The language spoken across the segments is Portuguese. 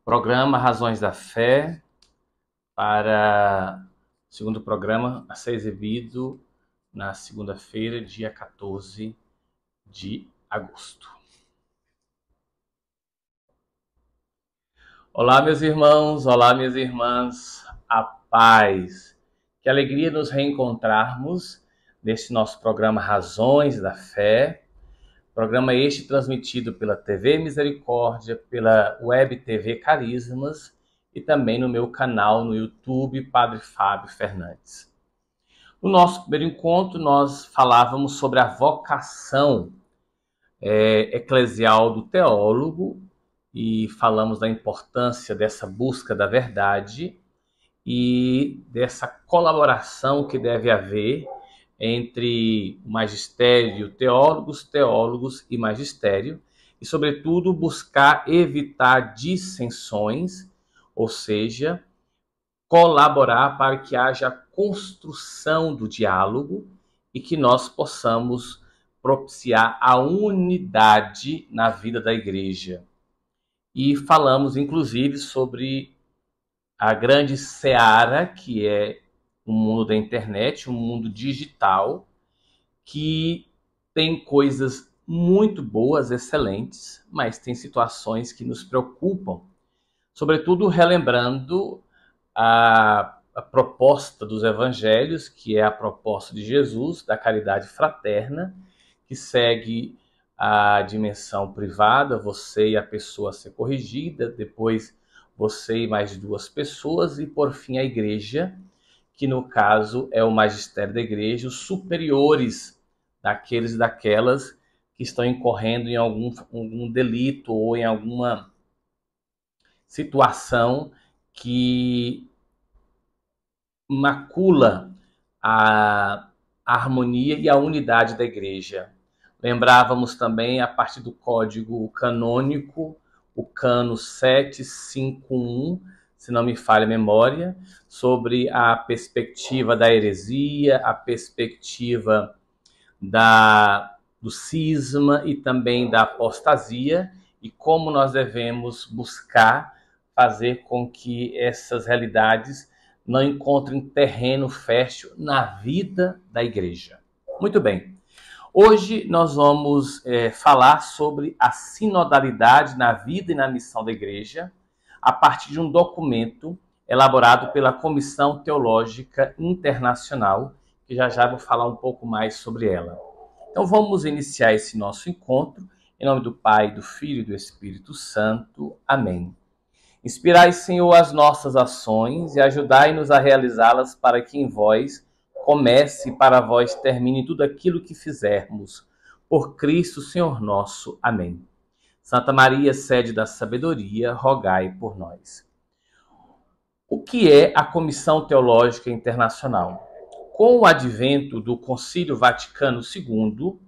Programa Razões da Fé para o segundo programa a ser exibido na segunda-feira, dia 14 de agosto. Olá, meus irmãos, olá, minhas irmãs, a paz. Que alegria nos reencontrarmos neste nosso programa Razões da Fé. Programa este transmitido pela TV Misericórdia, pela Web TV Carismas e também no meu canal no YouTube, Padre Fábio Fernandes. No nosso primeiro encontro, nós falávamos sobre a vocação eclesial do teólogo e falamos da importância dessa busca da verdade e dessa colaboração que deve haver entre magistério, teólogos e magistério, e, sobretudo, buscar evitar dissensões, ou seja, colaborar para que haja construção do diálogo e que nós possamos propiciar a unidade na vida da igreja. E falamos, inclusive, sobre a grande seara, que é o mundo da internet, o mundo digital, que tem coisas muito boas, excelentes, mas tem situações que nos preocupam, sobretudo relembrando a proposta dos evangelhos, que é a proposta de Jesus, da caridade fraterna, que segue a dimensão privada, você e a pessoa a ser corrigida, depois você e mais duas pessoas, e por fim a igreja, que no caso é o magistério da igreja, os superiores daqueles e daquelas que estão incorrendo em algum delito ou em alguma situação que macula a harmonia e a unidade da igreja. Lembrávamos também, a partir do código canônico, o cano 751, se não me falha a memória, sobre a perspectiva da heresia, a perspectiva do cisma e também da apostasia, e como nós devemos buscar fazer com que essas realidades não encontrem terreno fértil na vida da igreja. Muito bem. Hoje nós vamos falar sobre a sinodalidade na vida e na missão da igreja, a partir de um documento elaborado pela Comissão Teológica Internacional, que já vou falar um pouco mais sobre ela. Então vamos iniciar esse nosso encontro, em nome do Pai, do Filho e do Espírito Santo. Amém. Inspirai, Senhor, as nossas ações e ajudai-nos a realizá-las, para que em vós comece e para vós termine tudo aquilo que fizermos. Por Cristo, Senhor nosso. Amém. Santa Maria, sede da sabedoria, rogai por nós. O que é a Comissão Teológica Internacional? Com o advento do Concílio Vaticano II,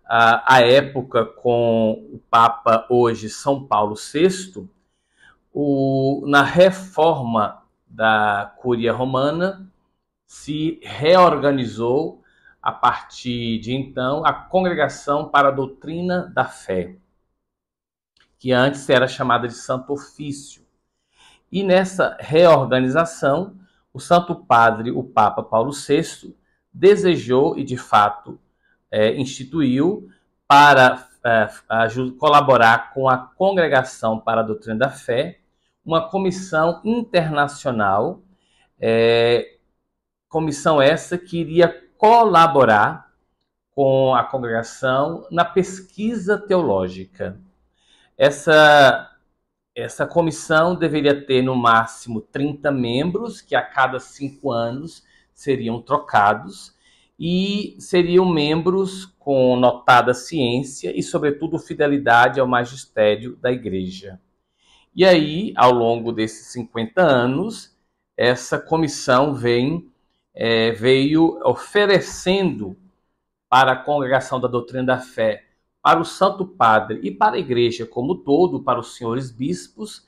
à época com o Papa hoje São Paulo VI, na reforma da Cúria Romana, se reorganizou, a partir de então, a Congregação para a Doutrina da Fé, que antes era chamada de Santo Ofício. E nessa reorganização, o Santo Padre, o Papa Paulo VI, desejou e, de fato, instituiu para colaborar com a Congregação para a Doutrina da Fé, uma comissão internacional, comissão essa que iria colaborar com a congregação na pesquisa teológica. Essa comissão deveria ter no máximo 30 membros, que a cada 5 anos seriam trocados, e seriam membros com notada ciência e, sobretudo, fidelidade ao magistério da igreja. E aí, ao longo desses 50 anos, essa comissão veio oferecendo para a Congregação da Doutrina da Fé, para o Santo Padre e para a Igreja como todo, para os senhores bispos,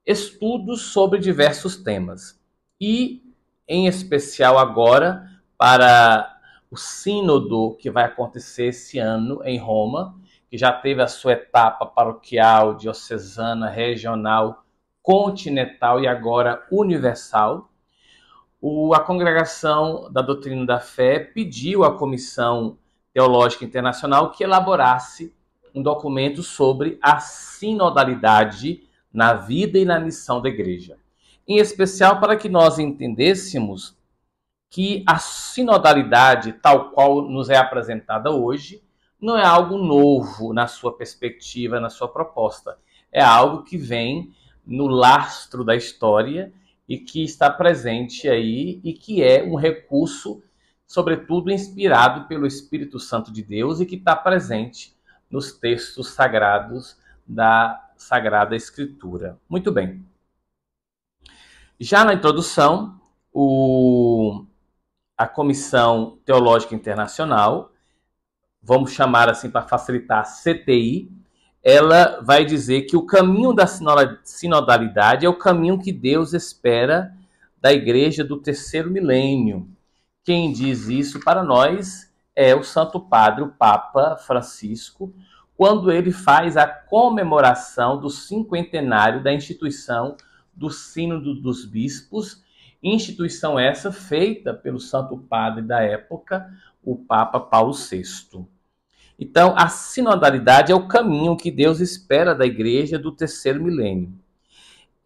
estudos sobre diversos temas. E, em especial agora, para o sínodo que vai acontecer esse ano em Roma, que já teve a sua etapa paroquial, diocesana, regional continental e agora universal, a Congregação da Doutrina da Fé pediu à Comissão Teológica Internacional que elaborasse um documento sobre a sinodalidade na vida e na missão da Igreja. Em especial para que nós entendêssemos que a sinodalidade, tal qual nos é apresentada hoje, não é algo novo na sua perspectiva, na sua proposta. É algo que vem no lastro da história e que está presente aí e que é um recurso, sobretudo, inspirado pelo Espírito Santo de Deus e que está presente nos textos sagrados da Sagrada Escritura. Muito bem. Já na introdução, a Comissão Teológica Internacional, vamos chamar assim para facilitar, CTI, ela vai dizer que o caminho da sinodalidade é o caminho que Deus espera da Igreja do terceiro milênio. Quem diz isso para nós é o Santo Padre, o Papa Francisco, quando ele faz a comemoração do cinquentenário da instituição do Sínodo dos Bispos, instituição essa feita pelo Santo Padre da época, o Papa Paulo VI. Então, a sinodalidade é o caminho que Deus espera da Igreja do terceiro milênio.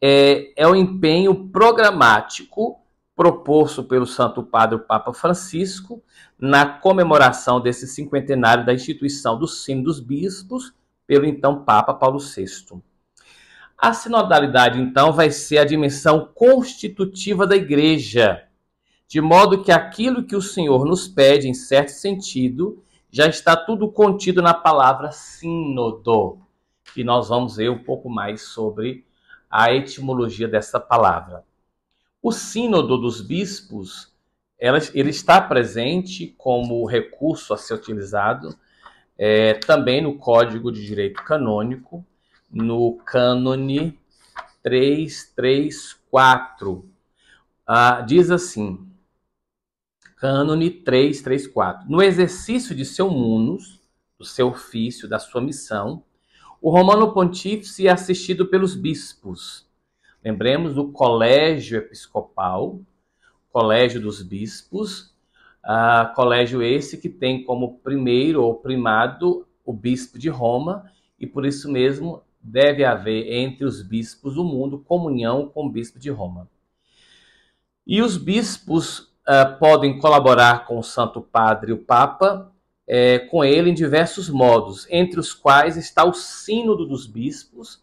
É o empenho programático proposto pelo Santo Padre, o Papa Francisco, na comemoração desse cinquentenário da instituição do Sínodo dos Bispos, pelo então Papa Paulo VI. A sinodalidade, então, vai ser a dimensão constitutiva da Igreja, de modo que aquilo que o Senhor nos pede, em certo sentido, já está tudo contido na palavra sínodo, que nós vamos ver um pouco mais sobre a etimologia dessa palavra. O sínodo dos bispos, ele está presente como recurso a ser utilizado também no Código de Direito Canônico, no cânone 334. Diz assim, cânone 334. No exercício de seu munus, do seu ofício, da sua missão, o Romano Pontífice é assistido pelos bispos. Lembremos do Colégio Episcopal, Colégio dos Bispos, colégio esse que tem como primeiro ou primado o Bispo de Roma, e por isso mesmo deve haver entre os bispos do mundo comunhão com o Bispo de Roma. E os bispos podem colaborar com o Santo Padre, o Papa, com ele em diversos modos, entre os quais está o Sínodo dos Bispos,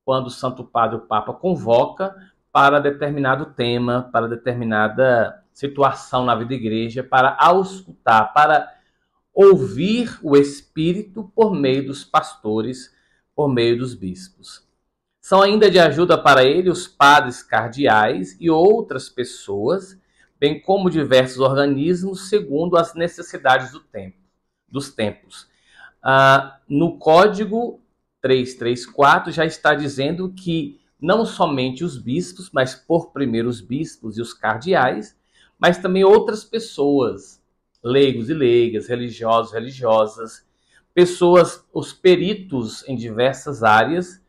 quando o Santo Padre, o Papa, convoca para determinado tema, para determinada situação na vida da igreja, para auscultar, para ouvir o Espírito por meio dos pastores, por meio dos bispos. São ainda de ajuda para ele os padres cardeais e outras pessoas, bem como diversos organismos, segundo as necessidades dos tempos. No Código 334 já está dizendo que não somente os bispos, mas por primeiro os bispos e os cardeais, mas também outras pessoas, leigos e leigas, religiosos, religiosas, pessoas, os peritos em diversas áreas,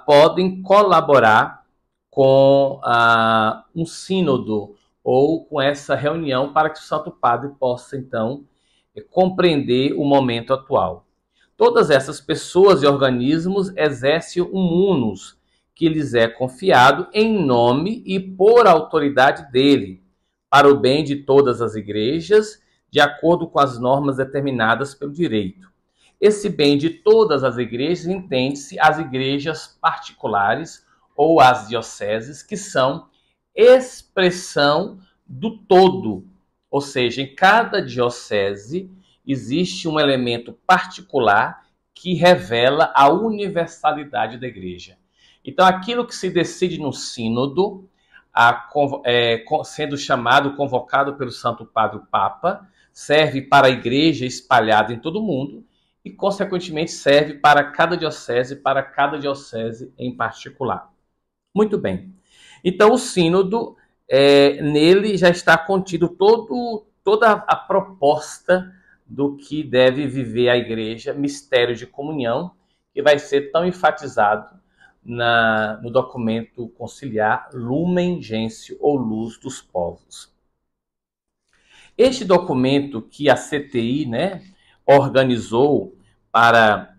podem colaborar com um sínodo ou com essa reunião para que o Santo Padre possa, então, compreender o momento atual. Todas essas pessoas e organismos exercem um munus que lhes é confiado em nome e por autoridade dele, para o bem de todas as igrejas, de acordo com as normas determinadas pelo direito. Esse bem de todas as igrejas entende-se as igrejas particulares ou as dioceses, que são expressão do todo, ou seja, em cada diocese existe um elemento particular que revela a universalidade da igreja. Então, aquilo que se decide no sínodo, sendo chamado, convocado pelo Santo Padre o Papa, serve para a igreja espalhada em todo o mundo e, consequentemente, serve para cada diocese em particular. Muito bem. Então, o sínodo, nele já está contido toda a proposta do que deve viver a igreja, mistério de comunhão, que vai ser tão enfatizado no documento conciliar Lumen Gentium, ou Luz dos Povos. Este documento que a CTI, né, organizou para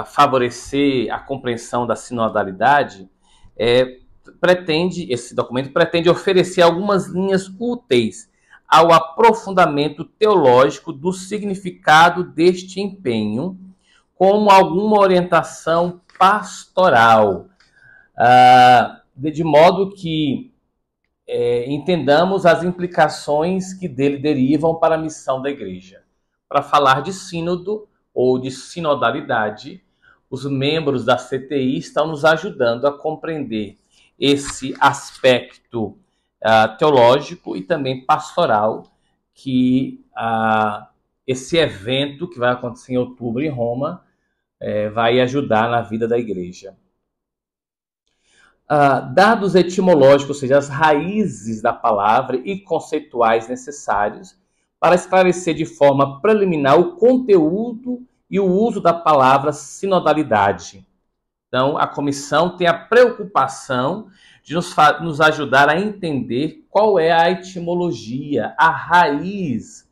favorecer a compreensão da sinodalidade, esse documento pretende oferecer algumas linhas úteis ao aprofundamento teológico do significado deste empenho, como alguma orientação pastoral, de modo que entendamos as implicações que dele derivam para a missão da Igreja. Para falar de sínodo ou de sinodalidade, os membros da CTI estão nos ajudando a compreender esse aspecto teológico e também pastoral que esse evento que vai acontecer em outubro em Roma vai ajudar na vida da Igreja. Dados etimológicos, ou seja, as raízes da palavra e conceituais necessários para esclarecer de forma preliminar o conteúdo e o uso da palavra sinodalidade. Então, a comissão tem a preocupação de nos ajudar a entender qual é a etimologia, a raiz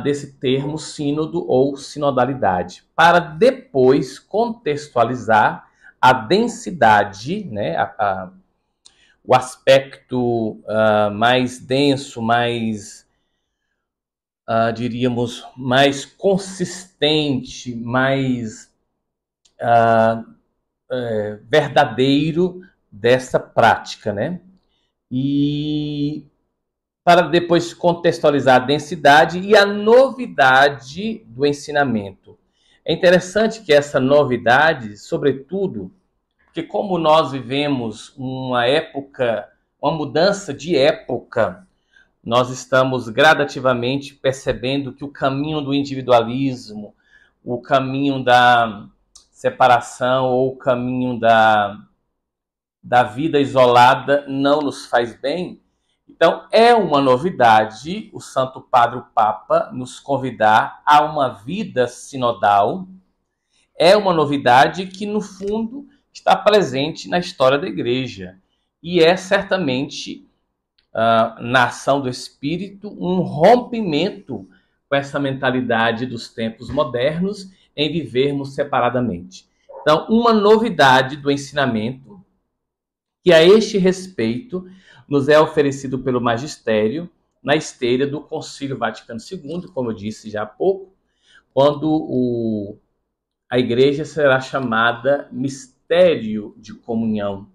desse termo sínodo ou sinodalidade, para depois contextualizar a densidade, né, o aspecto mais denso, mais, diríamos, mais consistente, mais verdadeiro dessa prática, né? E para depois contextualizar a densidade e a novidade do ensinamento. É interessante que essa novidade, sobretudo, porque como nós vivemos uma mudança de época, nós estamos gradativamente percebendo que o caminho do individualismo, o caminho da separação ou o caminho da vida isolada não nos faz bem. Então, é uma novidade o Santo Padre, o Papa, nos convidar a uma vida sinodal. É uma novidade que, no fundo, está presente na história da Igreja. E é certamente, na ação do Espírito, um rompimento com essa mentalidade dos tempos modernos em vivermos separadamente. Então, uma novidade do ensinamento que, a este respeito, nos é oferecido pelo magistério na esteira do Concílio Vaticano II, como eu disse já há pouco, quando a Igreja será chamada mistério de comunhão,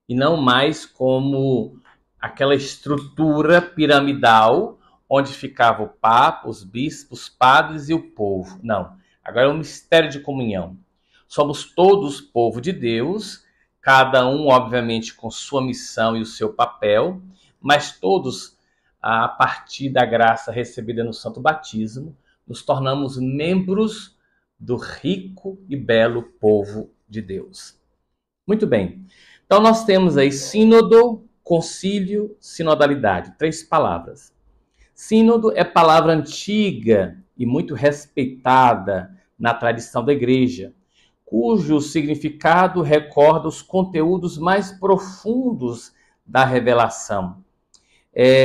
e não mais como aquela estrutura piramidal onde ficava o Papa, os bispos, os padres e o povo. Não, agora é um mistério de comunhão. Somos todos povo de Deus, cada um, obviamente, com sua missão e o seu papel, mas todos, a partir da graça recebida no Santo Batismo, nos tornamos membros do rico e belo povo de Deus. Muito bem. Então, nós temos aí sínodo, concílio, sinodalidade. 3 palavras. Sínodo é palavra antiga e muito respeitada na tradição da Igreja, cujo significado recorda os conteúdos mais profundos da revelação.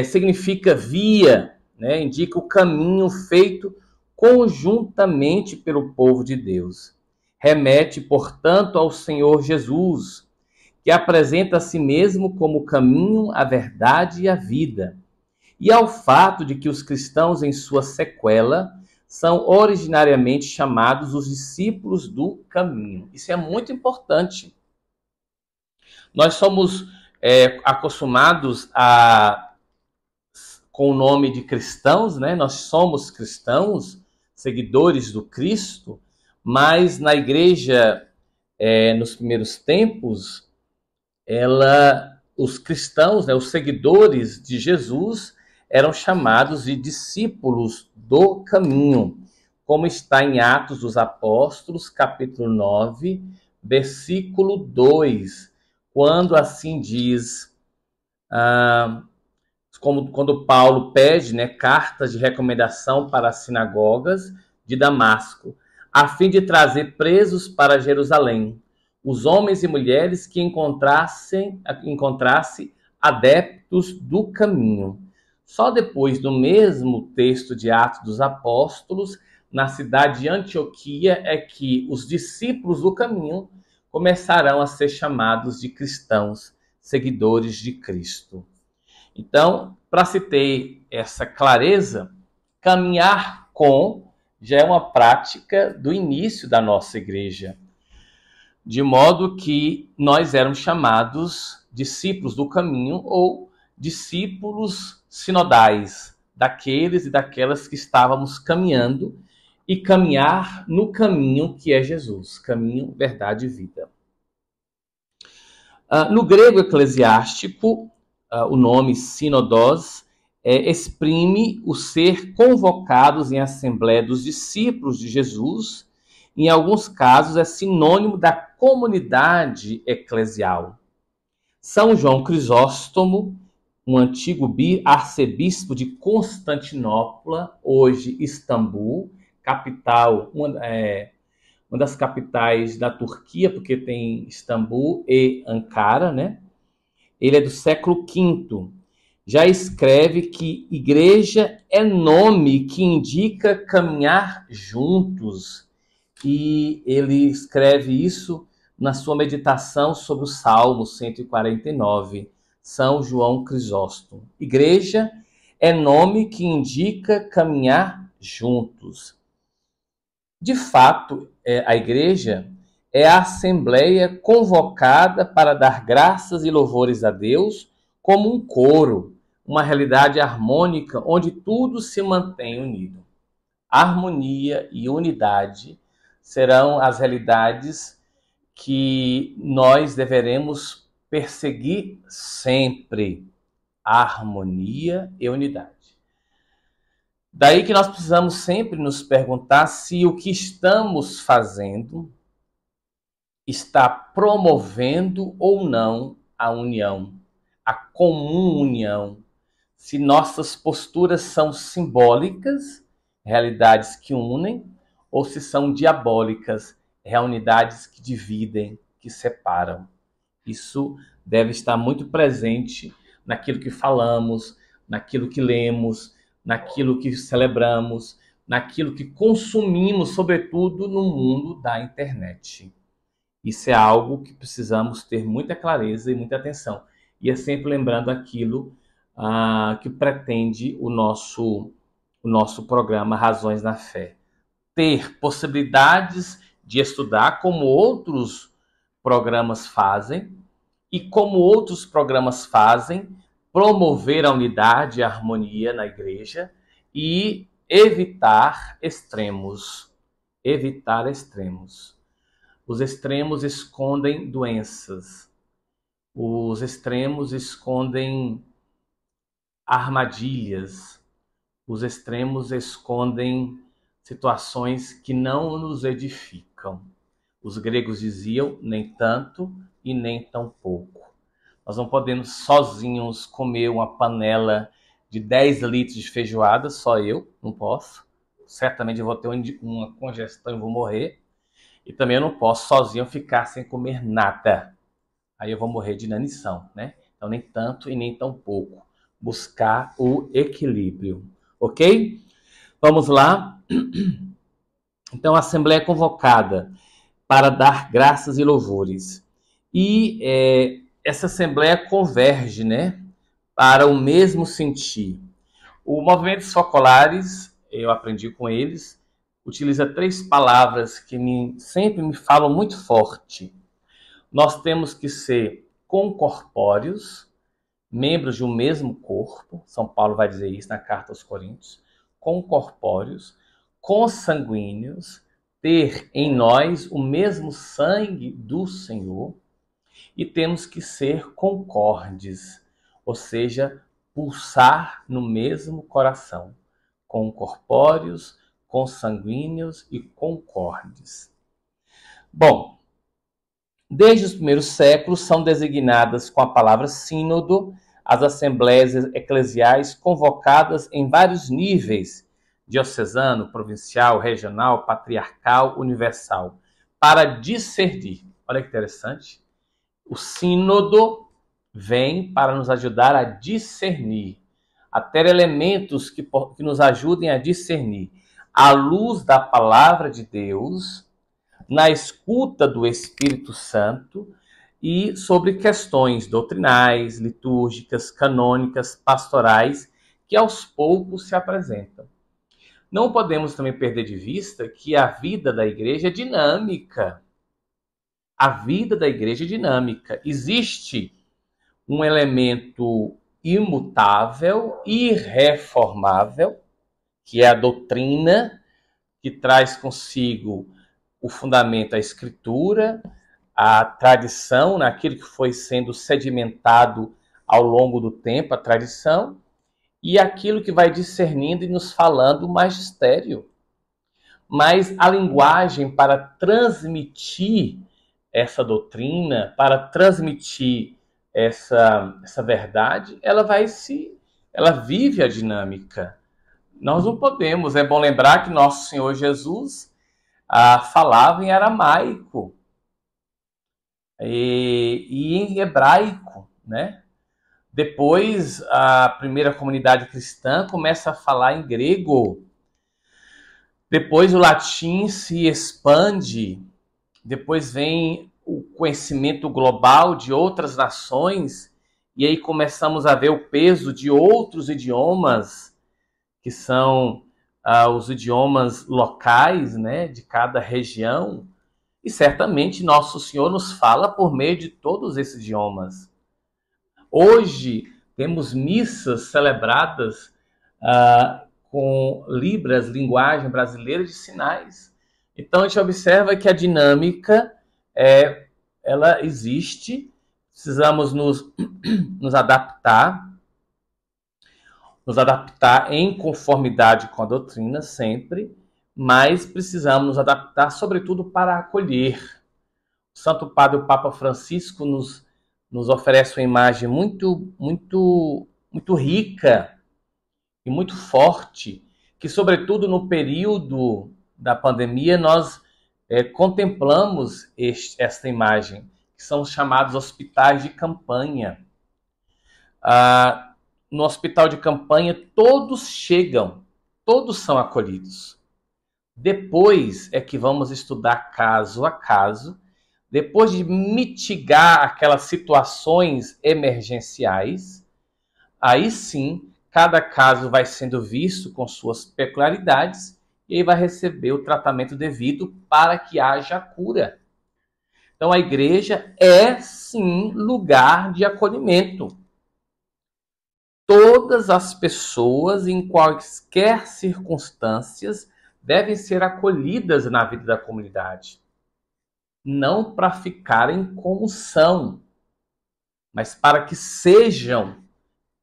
Significa via, né? Indica o caminho feito conjuntamente pelo povo de Deus. Remete, portanto, ao Senhor Jesus, que apresenta a si mesmo como o caminho, a verdade e a vida, e ao fato de que os cristãos, em sua sequela, são originariamente chamados os discípulos do caminho. Isso é muito importante. Nós somos acostumados com o nome de cristãos, né? Nós somos cristãos, seguidores do Cristo, mas na Igreja, nos primeiros tempos, os cristãos, né, os seguidores de Jesus, eram chamados de discípulos do caminho, como está em Atos dos Apóstolos, capítulo 9, versículo 2, quando assim diz, quando Paulo pede, né, cartas de recomendação para as sinagogas de Damasco, a fim de trazer presos para Jerusalém, os homens e mulheres que encontrasse adeptos do caminho. Só depois, no mesmo texto de Atos dos Apóstolos, na cidade de Antioquia, é que os discípulos do caminho começarão a ser chamados de cristãos, seguidores de Cristo. Então, para se ter essa clareza, caminhar com já é uma prática do início da nossa igreja. De modo que nós éramos chamados discípulos do caminho ou discípulos sinodais, daqueles e daquelas que estávamos caminhando e caminhar no caminho que é Jesus, caminho, verdade e vida. No grego eclesiástico, o nome sinodos exprime o ser convocados em assembleia dos discípulos de Jesus. Em alguns casos é sinônimo da comunidade eclesial. São João Crisóstomo, um antigo arcebispo de Constantinopla, hoje Istambul, capital, uma das capitais da Turquia, porque tem Istambul e Ankara, né? Ele é do século V. Já escreve que igreja é nome que indica caminhar juntos. E ele escreve isso na sua meditação sobre o Salmo 149, São João Crisóstomo. Igreja é nome que indica caminhar juntos. De fato, a igreja é a assembleia convocada para dar graças e louvores a Deus como um coro, uma realidade harmônica onde tudo se mantém unido. Harmonia e unidade serão as realidades que nós deveremos perseguir sempre. Harmonia e unidade. Daí que nós precisamos sempre nos perguntar se o que estamos fazendo está promovendo ou não a união, a comum união. Se nossas posturas são simbólicas, realidades que unem, ou se são diabólicas, realidades que dividem, que separam. Isso deve estar muito presente naquilo que falamos, naquilo que lemos, naquilo que celebramos, naquilo que consumimos, sobretudo no mundo da internet. Isso é algo que precisamos ter muita clareza e muita atenção. E é sempre lembrando aquilo que pretende o nosso programa Razões na Fé. Ter possibilidades de estudar como outros programas fazem e como outros programas fazem, promover a unidade e a harmonia na igreja e evitar extremos. Evitar extremos. Os extremos escondem doenças. Os extremos escondem armadilhas. Os extremos escondem situações que não nos edificam. Os gregos diziam nem tanto e nem tão pouco. Nós não podemos sozinhos comer uma panela de 10 litros de feijoada, só eu, não posso. Certamente eu vou ter uma congestão e vou morrer. E também eu não posso sozinho ficar sem comer nada. Aí eu vou morrer de inanição, né? Então nem tanto e nem tão pouco. Buscar o equilíbrio, ok? Vamos lá. Então a Assembleia é convocada para dar graças e louvores. E essa Assembleia converge, né, para o mesmo sentir. O Movimento Focolares, eu aprendi com eles, utiliza 3 palavras que sempre me falam muito forte. Nós temos que ser concorpóreos, membros de um mesmo corpo. São Paulo vai dizer isso na carta aos Coríntios. Concorpóreos, consanguíneos, ter em nós o mesmo sangue do Senhor. E temos que ser concordes, ou seja, pulsar no mesmo coração. Concorpóreos, consanguíneos e concordes. Bom, desde os primeiros séculos são designadas com a palavra sínodo as assembleias eclesiais convocadas em vários níveis, diocesano, provincial, regional, patriarcal, universal, para discernir. Olha que interessante. O sínodo vem para nos ajudar a discernir, a ter elementos que nos ajudem a discernir, à luz da palavra de Deus, na escuta do Espírito Santo e sobre questões doutrinais, litúrgicas, canônicas, pastorais, que aos poucos se apresentam. Não podemos também perder de vista que a vida da igreja é dinâmica. A vida da igreja é dinâmica. Existe um elemento imutável, irreformável, que é a doutrina, que traz consigo o fundamento, a escritura, a tradição, naquilo que foi sendo sedimentado ao longo do tempo, a tradição, e aquilo que vai discernindo e nos falando o magistério. Mas a linguagem para transmitir essa doutrina, para transmitir essa verdade, ela vive a dinâmica. Nós não podemos, é bom lembrar que nosso Senhor Jesus falava em aramaico e em hebraico, né? Depois, a primeira comunidade cristã começa a falar em grego. Depois, o latim se expande. Depois vem o conhecimento global de outras nações. E aí começamos a ver o peso de outros idiomas, que são os idiomas locais, né, de cada região. E certamente Nosso Senhor nos fala por meio de todos esses idiomas. Hoje temos missas celebradas com Libras, linguagem brasileira de sinais. Então a gente observa que a dinâmica ela existe, precisamos nos adaptar em conformidade com a doutrina sempre, mas precisamos nos adaptar sobretudo para acolher. O Santo Padre, o Papa Francisco, nos oferece uma imagem muito, muito, muito rica e muito forte, que sobretudo no período da pandemia nós contemplamos esta imagem, que são os chamados hospitais de campanha. No hospital de campanha todos chegam, todos são acolhidos. Depois é que vamos estudar caso a caso, depois de mitigar aquelas situações emergenciais, aí sim, cada caso vai sendo visto com suas peculiaridades e aí vai receber o tratamento devido para que haja cura. Então, a igreja é, sim, lugar de acolhimento. Todas as pessoas, em quaisquer circunstâncias, devem ser acolhidas na vida da comunidade. Não para ficarem como são, mas para que sejam,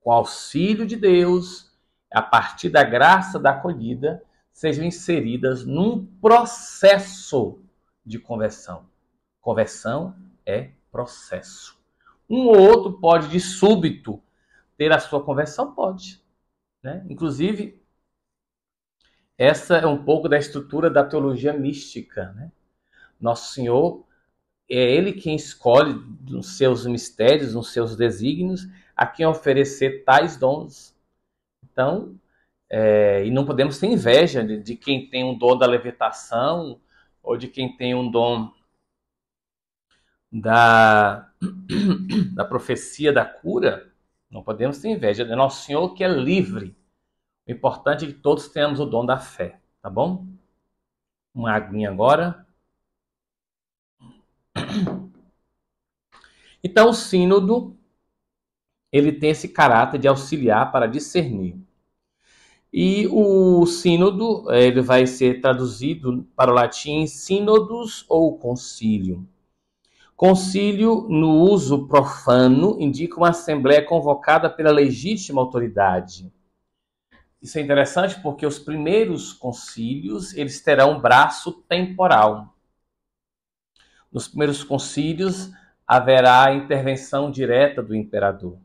com auxílio de Deus, a partir da graça da acolhida, sejam inseridas num processo de conversão. Conversão é processo. Um ou outro pode, de súbito, ter a sua conversão? Pode, né? Inclusive, essa é um pouco da estrutura da teologia mística, né? Nosso Senhor, é Ele quem escolhe nos seus mistérios, nos seus desígnios, a quem oferecer tais dons. Então, e não podemos ter inveja de quem tem um dom da levitação ou de quem tem um dom da profecia da cura. Não podemos ter inveja. É Nosso Senhor que é livre. O importante é que todos tenhamos o dom da fé, tá bom? Uma aguinha agora. Então, o sínodo, ele tem esse caráter de auxiliar para discernir. E o sínodo, ele vai ser traduzido para o latim sínodos ou concílio. Concílio, no uso profano, indica uma assembleia convocada pela legítima autoridade. Isso é interessante porque os primeiros concílios, eles terão um braço temporal. Nos primeiros concílios, haverá a intervenção direta do imperador.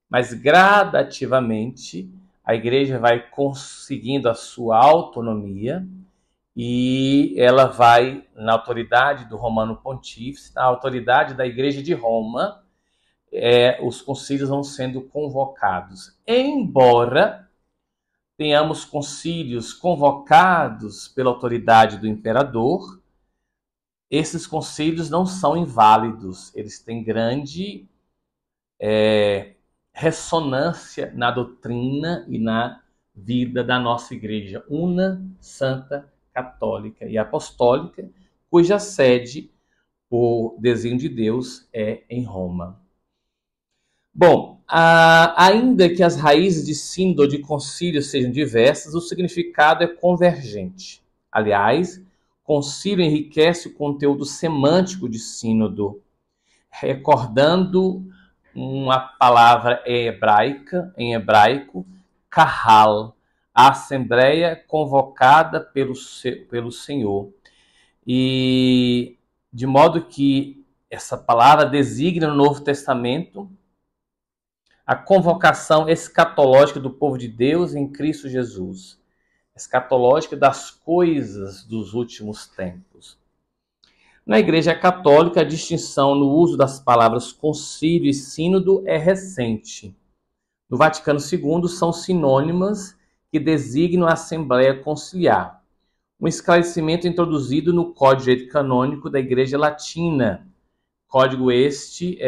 Mas, gradativamente, a igreja vai conseguindo a sua autonomia e ela vai na autoridade do Romano Pontífice, na autoridade da Igreja de Roma, os concílios vão sendo convocados. Embora tenhamos concílios convocados pela autoridade do imperador, esses concílios não são inválidos, eles têm grande ressonância na doutrina e na vida da nossa igreja una, santa, católica e apostólica, cuja sede, por desenho de Deus, é em Roma. Bom, ainda que as raízes de sínodo ou de concílio sejam diversas, o significado é convergente. Aliás, concílio enriquece o conteúdo semântico de sínodo, recordando uma palavra em hebraico, kahal, a assembleia convocada pelo Senhor. E de modo que essa palavra designa no Novo Testamento a convocação escatológica do povo de Deus em Cristo Jesus, escatológica das coisas dos últimos tempos. Na Igreja Católica, a distinção no uso das palavras concílio e sínodo é recente. No Vaticano II, são sinônimas que designam a Assembleia Conciliar. Um esclarecimento introduzido no Código de Direito Canônico da Igreja Latina. Código este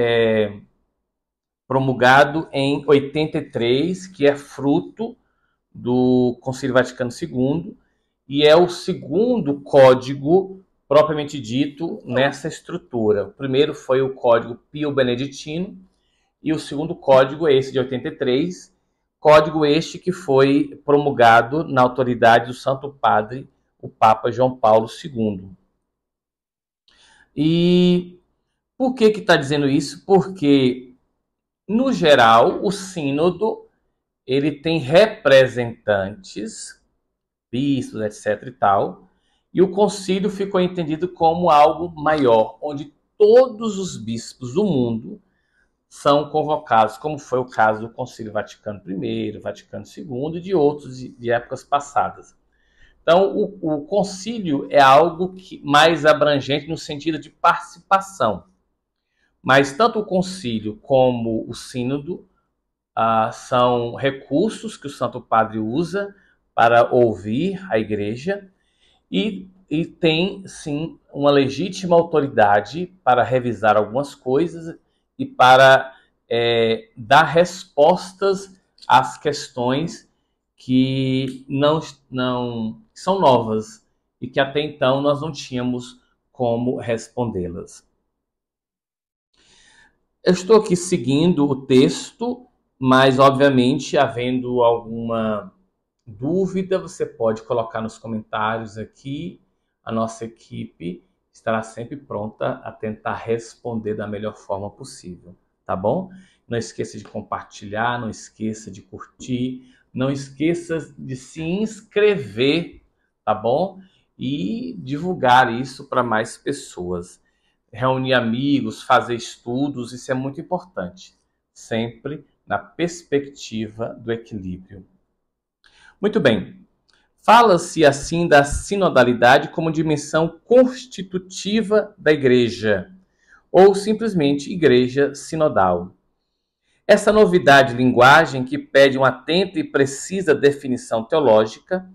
promulgado em 83, que é fruto do Concílio Vaticano II, e é o segundo código propriamente dito nessa estrutura. O primeiro foi o Código Pio Beneditino, e o segundo código é esse de 83, código este que foi promulgado na autoridade do Santo Padre, o Papa João Paulo II. E por que está dizendo isso? Porque, no geral, o sínodo ele tem representantes, bispos, etc. e tal, e o concílio ficou entendido como algo maior, onde todos os bispos do mundo são convocados, como foi o caso do Concílio Vaticano I, Vaticano II e de outros de épocas passadas. Então, o concílio é algo mais abrangente no sentido de participação. Mas tanto o concílio como o sínodo são recursos que o Santo Padre usa para ouvir a igreja e tem, sim, uma legítima autoridade para revisar algumas coisas e para dar respostas às questões que não são novas e que até então nós não tínhamos como respondê-las. Eu estou aqui seguindo o texto, mas, obviamente, havendo alguma dúvida, você pode colocar nos comentários aqui. A nossa equipe estará sempre pronta a tentar responder da melhor forma possível, tá bom? Não esqueça de compartilhar, não esqueça de curtir, não esqueça de se inscrever, tá bom? E divulgar isso para mais pessoas. Reunir amigos, fazer estudos, isso é muito importante. Sempre na perspectiva do equilíbrio. Muito bem. Fala-se assim da sinodalidade como dimensão constitutiva da igreja, ou simplesmente igreja sinodal. Essa novidade de linguagem, que pede uma atenta e precisa definição teológica,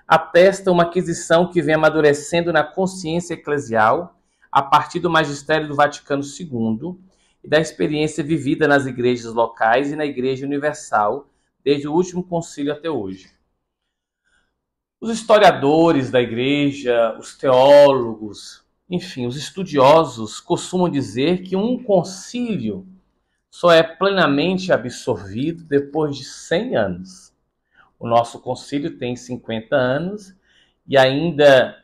atesta uma aquisição que vem amadurecendo na consciência eclesial a partir do magistério do Vaticano II e da experiência vivida nas igrejas locais e na Igreja Universal, desde o último concílio até hoje. Os historiadores da igreja, os teólogos, enfim, os estudiosos costumam dizer que um concílio só é plenamente absorvido depois de 100 anos. O nosso concílio tem 50 anos e ainda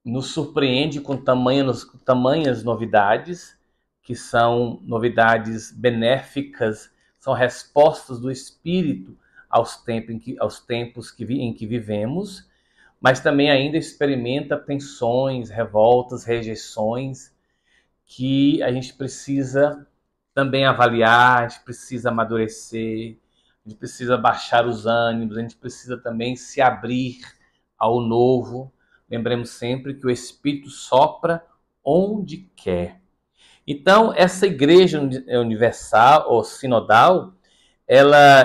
nos surpreende com tamanhas novidades, que são novidades benéficas, são respostas do Espírito aos tempos em que vivemos, mas também ainda experimenta tensões, revoltas, rejeições, que a gente precisa também avaliar, a gente precisa amadurecer, a gente precisa baixar os ânimos, a gente precisa também se abrir ao novo. Lembremos sempre que o Espírito sopra onde quer. Então, essa igreja universal ou sinodal, ela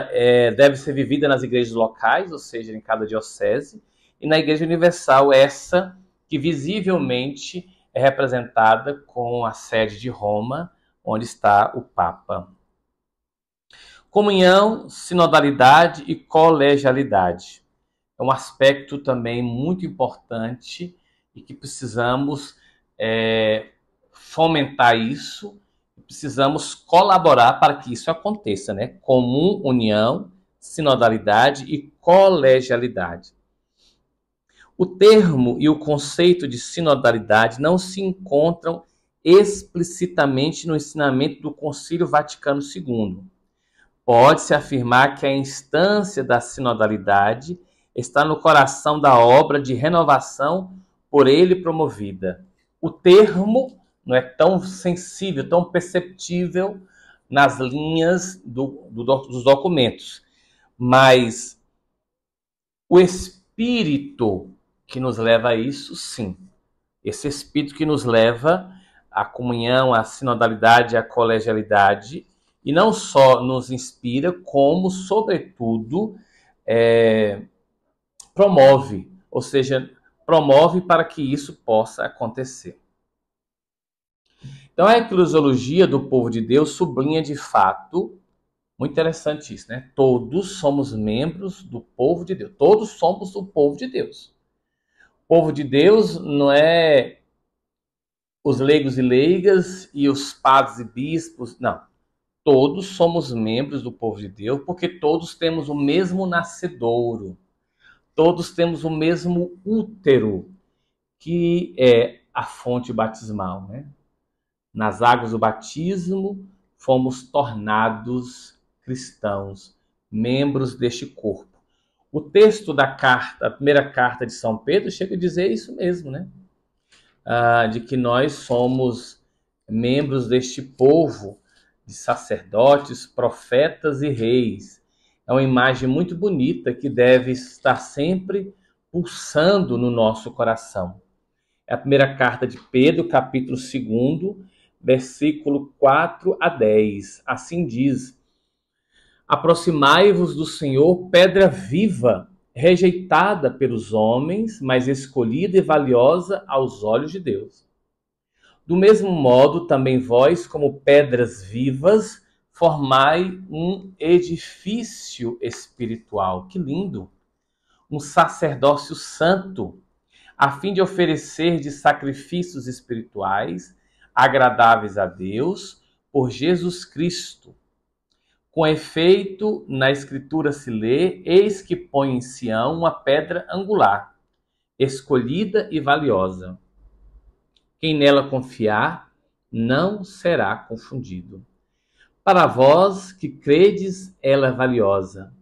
deve ser vivida nas igrejas locais, ou seja, em cada diocese, e na igreja universal, essa que visivelmente é representada com a sede de Roma, onde está o Papa. Comunhão, sinodalidade e colegialidade. É um aspecto também muito importante e que precisamos fomentar isso, precisamos colaborar para que isso aconteça, né? Comum, união, sinodalidade e colegialidade. O termo e o conceito de sinodalidade não se encontram explicitamente no ensinamento do Concílio Vaticano II. Pode-se afirmar que a instância da sinodalidade está no coração da obra de renovação por ele promovida. O termo não é tão sensível, tão perceptível nas linhas dos documentos, mas o espírito que nos leva a isso, sim. Esse espírito que nos leva à comunhão, à sinodalidade, à colegialidade, e não só nos inspira, como, sobretudo, promove, ou seja, promove para que isso possa acontecer. Então, a eclesiologia do povo de Deus sublinha de fato, muito interessante isso, né? Todos somos membros do povo de Deus, todos somos o povo de Deus. O povo de Deus não é os leigos e leigas e os padres e bispos, não. Todos somos membros do povo de Deus, porque todos temos o mesmo nascedouro. Todos temos o mesmo útero, que é a fonte batismal, né? Nas águas do batismo, fomos tornados cristãos, membros deste corpo. O texto da carta, a primeira carta de São Pedro, chega a dizer isso mesmo, né? De que nós somos membros deste povo de sacerdotes, profetas e reis. É uma imagem muito bonita que deve estar sempre pulsando no nosso coração. É a primeira carta de Pedro, capítulo 2, versículo 4 a 10. Assim diz: aproximai-vos do Senhor, pedra viva, rejeitada pelos homens, mas escolhida e valiosa aos olhos de Deus. Do mesmo modo, também vós, como pedras vivas, formai um edifício espiritual. Que lindo! Um sacerdócio santo, a fim de oferecer de sacrifícios espirituais agradáveis a Deus por Jesus Cristo. Com efeito, na Escritura se lê: eis que põe em Sião uma pedra angular, escolhida e valiosa. Quem nela confiar não será confundido. Para vós que credes, ela é valiosa,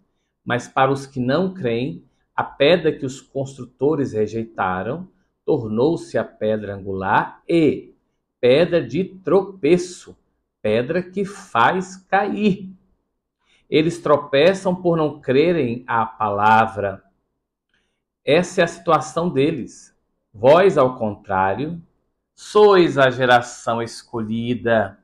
mas para os que não creem, a pedra que os construtores rejeitaram tornou-se a pedra angular e pedra de tropeço, pedra que faz cair. Eles tropeçam por não crerem à palavra. Essa é a situação deles. Vós, ao contrário, sois a geração escolhida,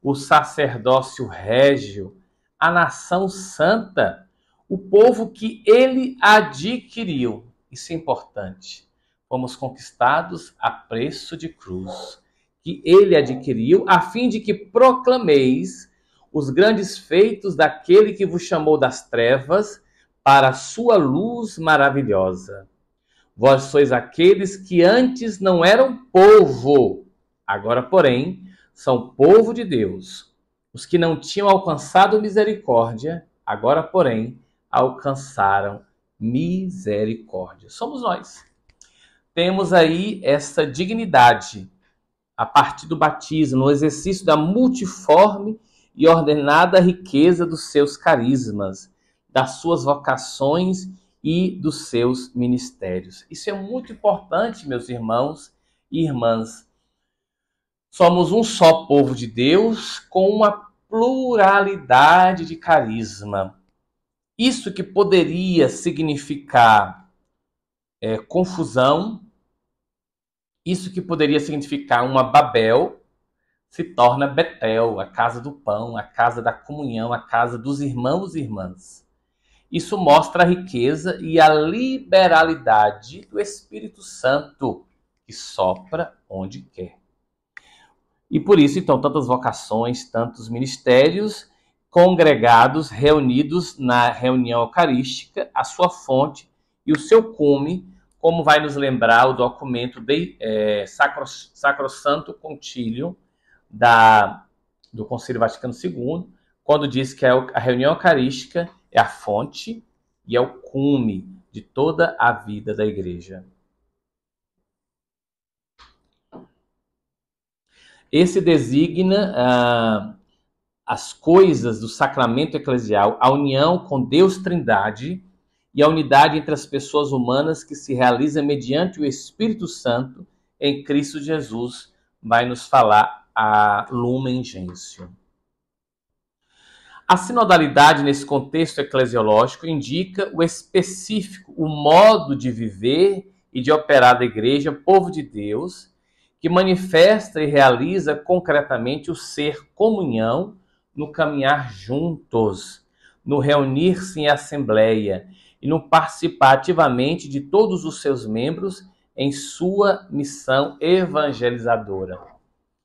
o sacerdócio régio, a nação santa, o povo que ele adquiriu. Isso é importante. Fomos conquistados a preço de cruz, que ele adquiriu, a fim de que proclameis os grandes feitos daquele que vos chamou das trevas para a sua luz maravilhosa. Vós sois aqueles que antes não eram povo, agora, porém, são povo de Deus. Os que não tinham alcançado misericórdia, agora, porém, alcançaram misericórdia. Somos nós. Temos aí essa dignidade, a partir do batismo, no exercício da multiforme e ordenada riqueza dos seus carismas, das suas vocações e dos seus ministérios. Isso é muito importante, meus irmãos e irmãs. Somos um só povo de Deus com uma pluralidade de carisma. Isso que poderia significar confusão, Isso que poderia significar uma Babel se torna Betel, a casa do pão, a casa da comunhão, a casa dos irmãos e irmãs. Isso mostra a riqueza e a liberalidade do Espírito Santo, que sopra onde quer. E por isso, então, tantas vocações, tantos ministérios congregados, reunidos na reunião eucarística, a sua fonte e o seu cume, como vai nos lembrar o documento de Sacrosanto Concilium do Concílio Vaticano II, quando diz que a reunião eucarística é a fonte e é o cume de toda a vida da Igreja. Esse designa as coisas do sacramento eclesial, a união com Deus Trindade e a unidade entre as pessoas humanas que se realiza mediante o Espírito Santo em Cristo Jesus, vai nos falar a Lumen Gentium. A sinodalidade, nesse contexto eclesiológico, indica o específico, o modo de viver e de operar da Igreja, povo de Deus, que manifesta e realiza concretamente o ser comunhão no caminhar juntos, no reunir-se em assembleia e no participar ativamente de todos os seus membros em sua missão evangelizadora.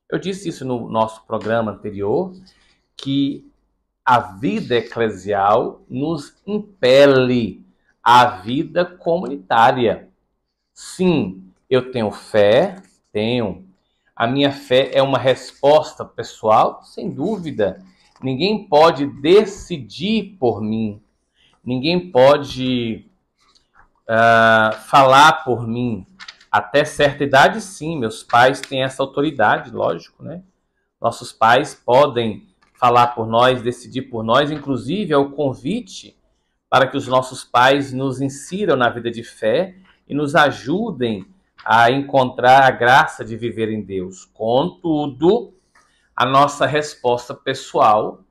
Eu disse isso no nosso programa anterior, que a vida eclesial nos impele à vida comunitária. Sim, eu tenho fé, tenho. A minha fé é uma resposta pessoal, sem dúvida. Ninguém pode decidir por mim. Ninguém pode falar por mim. Até certa idade, sim, meus pais têm essa autoridade, lógico, né? Nossos pais podem falar por nós, decidir por nós, inclusive é o convite para que os nossos pais nos insiram na vida de fé e nos ajudem a encontrar a graça de viver em Deus. Contudo, a nossa resposta pessoal,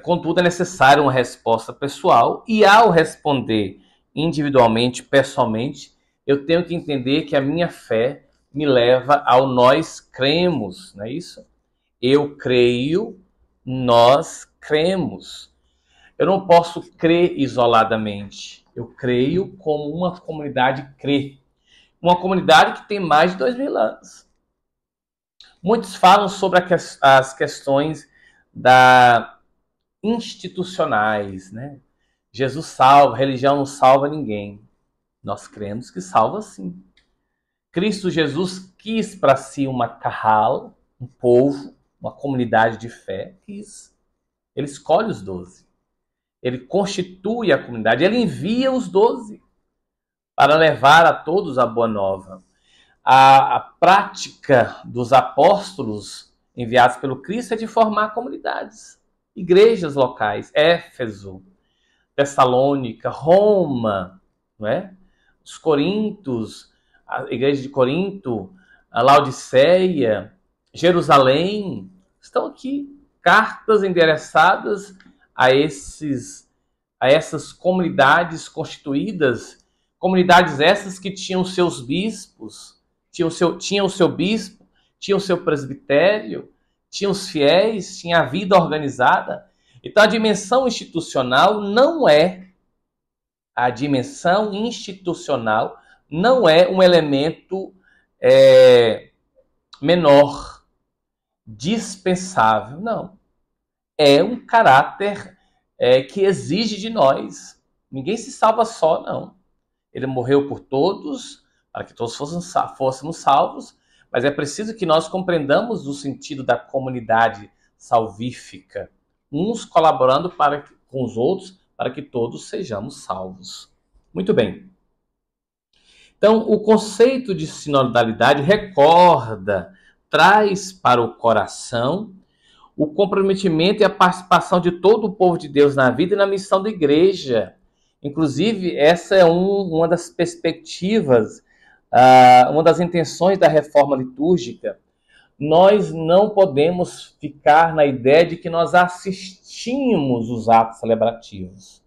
contudo, é necessária uma resposta pessoal, e ao responder individualmente, pessoalmente, eu tenho que entender que a minha fé me leva ao nós cremos, não é isso? Eu creio, nós cremos. Eu não posso crer isoladamente. Eu creio como uma comunidade crê. Uma comunidade que tem mais de 2000 anos. Muitos falam sobre as questões institucionais, né? Jesus salva, religião não salva ninguém. Nós cremos que salva sim. Cristo Jesus quis para si uma carral, um povo, uma comunidade de fé, quis. Ele escolhe os 12. Ele constitui a comunidade, ele envia os 12 para levar a todos a boa nova. A prática dos apóstolos enviados pelo Cristo é de formar comunidades, igrejas locais, Éfeso, Tessalônica, Roma, não é? Os Coríntios, a igreja de Corinto, a Laodiceia, Jerusalém, estão aqui cartas endereçadas a essas comunidades constituídas, comunidades essas que tinham seus bispos, tinham o seu bispo, tinham o seu presbitério, tinham os fiéis, tinha a vida organizada. Então a dimensão institucional não é um elemento menor, dispensável, não. É um caráter que exige de nós. Ninguém se salva só, não. Ele morreu por todos, para que todos fôssemos salvos, mas é preciso que nós compreendamos o sentido da comunidade salvífica, uns colaborando com os outros para que todos sejamos salvos. Muito bem. Então, o conceito de sinodalidade traz para o coração o comprometimento e a participação de todo o povo de Deus na vida e na missão da igreja. Inclusive, essa é uma das perspectivas, uma das intenções da reforma litúrgica. Nós não podemos ficar na ideia de que nós assistimos os atos celebrativos.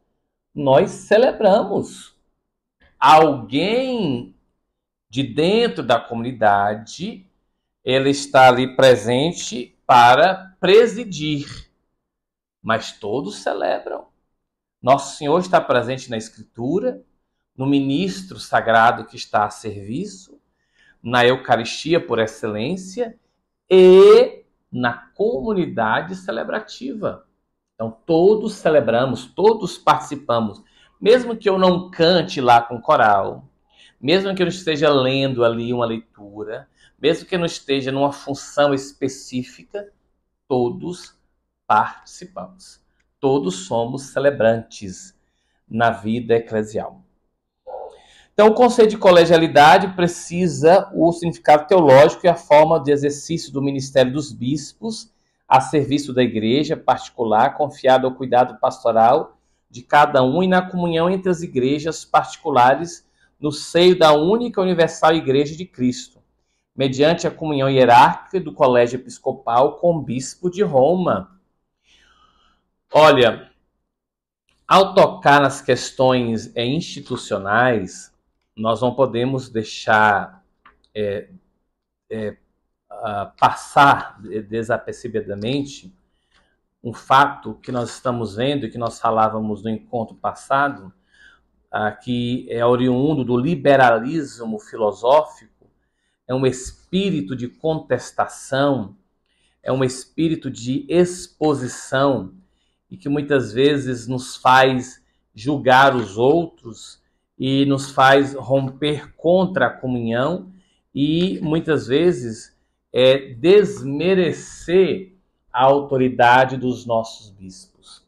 Nós celebramos. Alguém de dentro da comunidade, ele está ali presente para presidir, mas todos celebram. Nosso Senhor está presente na Escritura, no ministro sagrado que está a serviço, na Eucaristia por excelência e na comunidade celebrativa. Então, todos celebramos, todos participamos, mesmo que eu não cante lá com coral, mesmo que eu não esteja lendo ali uma leitura, mesmo que eu não esteja numa função específica, todos participamos. Todos somos celebrantes na vida eclesial. Então, o conceito de colegialidade precisa o significado teológico e a forma de exercício do ministério dos bispos a serviço da igreja particular, confiado ao cuidado pastoral de cada um e na comunhão entre as igrejas particulares no seio da única e universal Igreja de Cristo, mediante a comunhão hierárquica do colégio episcopal com o bispo de Roma. Olha, ao tocar nas questões institucionais, nós não podemos deixar passar desapercebidamente um fato que nós estamos vendo e que nós falávamos no encontro passado, que é oriundo do liberalismo filosófico, é um espírito de contestação, é um espírito de exposição e que muitas vezes nos faz julgar os outros e nos faz romper contra a comunhão e muitas vezes desmerecer a autoridade dos nossos bispos.